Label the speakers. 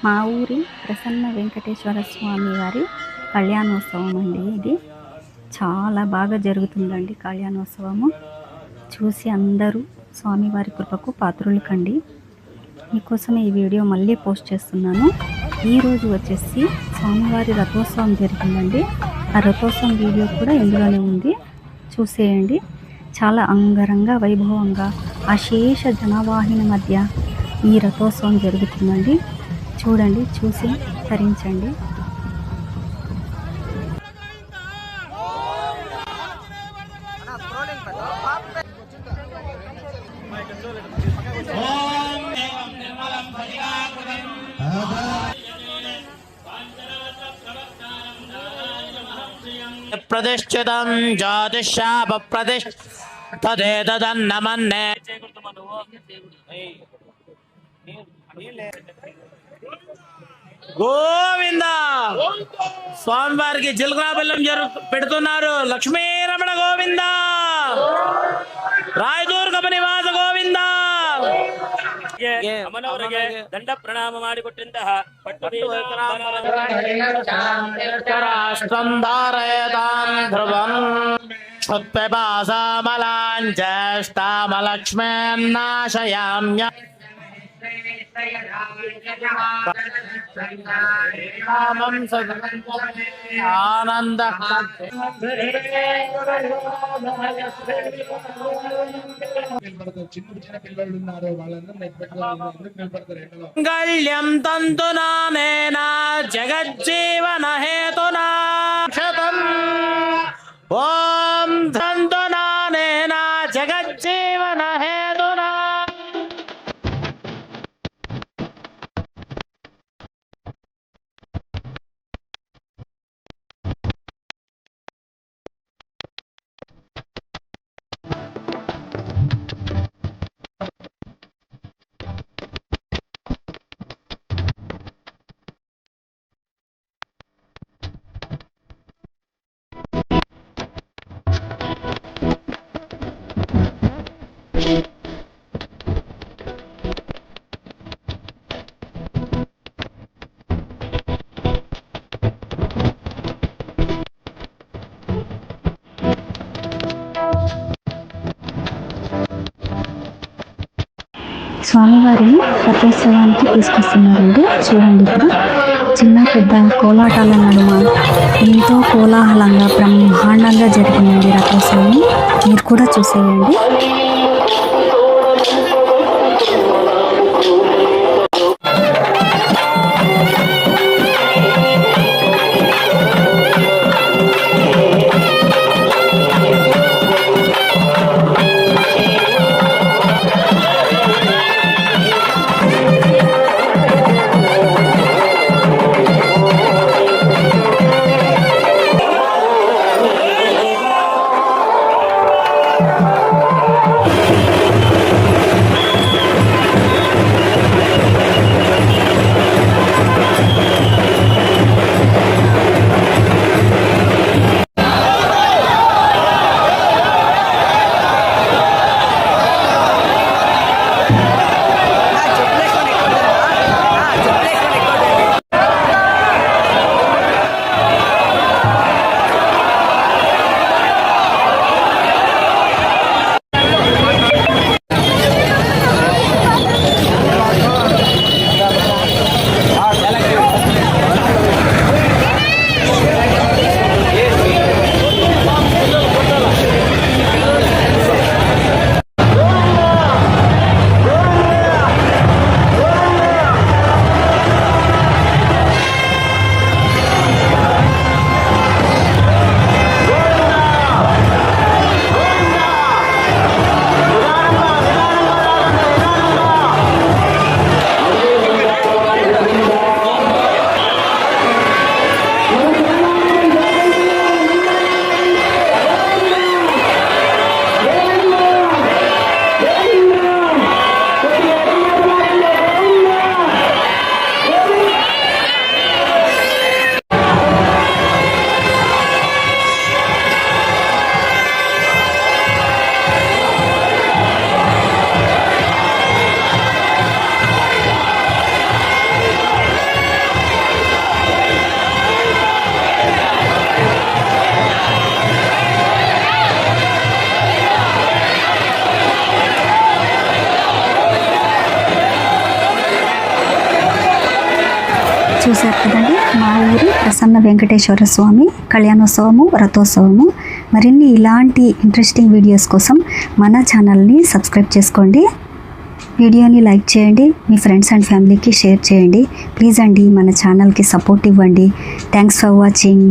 Speaker 1: మా ఊరి ప్రసన్న వెంకటేశ్వర స్వామి వారి కళ్యాణోత్సవం అండి. ఇది చాలా బాగా జరుగుతుందండి కళ్యాణోత్సవము. చూసి అందరూ స్వామివారి కృపకు పాత్రులు కండి. మీకోసం ఈ వీడియో మళ్ళీ పోస్ట్ చేస్తున్నాను. ఈరోజు వచ్చేసి స్వామివారి రథోత్సవం జరిగిందండి. ఆ రథోత్సవం వీడియో కూడా ఇందులోనే ఉంది, చూసేయండి. చాలా అంగరంగ వైభవంగా అశేష జనవాహిని మధ్య ఈ రథోత్సవం జరుగుతుందండి. చూడండి, చూసి తరించండి.
Speaker 2: ప్రతిష్ఠితం జ్యోతిషాప తదేతదన్నమన్నే గోవింద. స్వామివారికి జిల్లా బెల్లం పెడుతున్నారు. లక్ష్మీ రమణ గోవింద, ರಾಯದುರ್ಗಮ ನಿವಾಸ ಗೋವಿಂದ.
Speaker 3: ಅಮ್ಮನವರಿಗೆ ದಂಡ ಪ್ರಣಾಮ ಮಾಡಿಕೊಟ್ಟಂತಹ
Speaker 2: ಜ್ಯೇಷ್ಠಾಮಲಕ್ಷ್ಮೇನ್ನಾಶಯಾಮ್ಯ ఆనంద మంగళ్యం తంతునానేన జగజ్జీవన హేతునా క్షతం. ఓం తంతునానేన జగజ్జీవన హేతునా.
Speaker 1: స్వామివారిని రథోత్సవానికి తీసుకొస్తున్నారండి. చూడండి, ఇక్కడ చిన్న పెద్ద కోలాటాల నడుమ ఎంతో కోలాహలంగా బ్రహ్మాండంగా జరిగిందండి రథోత్సవం. మీరు కూడా చూసేయండి. చూశారు కదండి మా ఊరి ప్రసన్న వెంకటేశ్వర స్వామి కళ్యాణోత్సవము, రథోత్సవము. మరిన్ని ఇలాంటి ఇంట్రెస్టింగ్ వీడియోస్ కోసం మన ఛానల్ని సబ్స్క్రైబ్ చేసుకోండి. వీడియోని లైక్ చేయండి, మీ ఫ్రెండ్స్ అండ్ ఫ్యామిలీకి షేర్ చేయండి. ప్లీజ్ అండి మన ఛానల్కి సపోర్ట్ ఇవ్వండి. Thanks for watching.